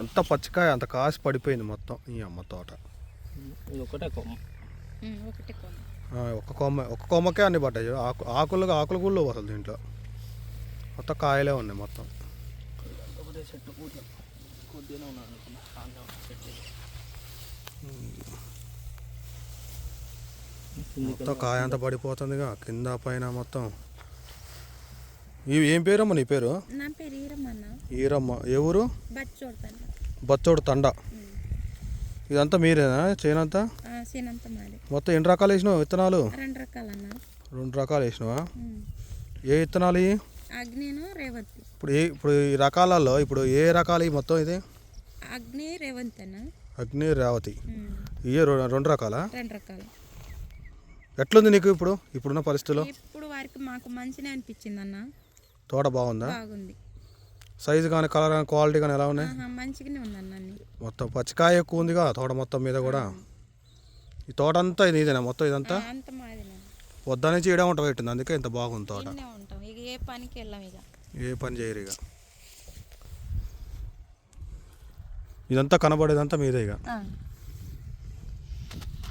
అంత పచ్చికాయ అంత కాసి పడిపోయింది మొత్తం ఈ అమ్మ తోట. ఇది ఒకటే కొమ్మ. ఒక్క కొమ్మకే అన్ని పడ్డాయి. ఆకులు కూడా లేవు అసలు దీంట్లో, మొత్తం కాయలే ఉన్నాయి మొత్తం. ఒకటే చెట్టు కొద్దిగానే ఉన్నాను అనుకున్నా. మొత్తం కాయ అంతా పడిపోతుందిగా కింద పైన మొత్తం. ఇవి ఏం పేరమ్మా నీ పేరు? నా పేరు ఈరమ్మ. ఈరమ్మ. ఏ ఊరు? బచ్చోడు తండ. ఇదంతా మీరేనా చేనంతా? మొత్తం ఎన్ని రకాలు వేసినావు విత్తనాలు? 2 రకాలన్నా. 2 రకాలు వేసినావా? ఏ విత్తనాలు ఇవి? అగ్నిను రేవంతి. ఇప్పుడు ఈ రకాలలో ఇప్పుడు ఏ రకాలు ఇవి మొత్తం? ఇది అగ్ని రేవంతి అన్న. అగ్ని రేవతి. ఇవే 2 రకాలా? 2 రకాలు. ఎట్లుంది నీకు ఇప్పుడున్న పరిస్థితుల్లో? ఇప్పుడు వారికి మాకు మంచిగా అనిపించింది అన్న. తోట బాగుందా? బాగుంది. సైజు కానీ కలర్ కానీ క్వాలిటీ కానీ ఎలా ఉన్నాయి? మంచిగానే ఉందన్న. మొత్తం పచ్చికాయ ఎక్కువ ఉందిగా తోట మొత్తం మీద కూడా. ఈ తోట అంతా నీదేనా మొత్తం? ఇదంతా వద్ద నుంచి ఈడే ఉంటా పెట్టింది, అందుకే ఇంత బాగుంది తోట. ఇక ఏ పనికి వెళ్ళాం, ఇక ఏ పని చేయరు. ఇక ఇదంతా కనబడేదంతా మీదే ఇక.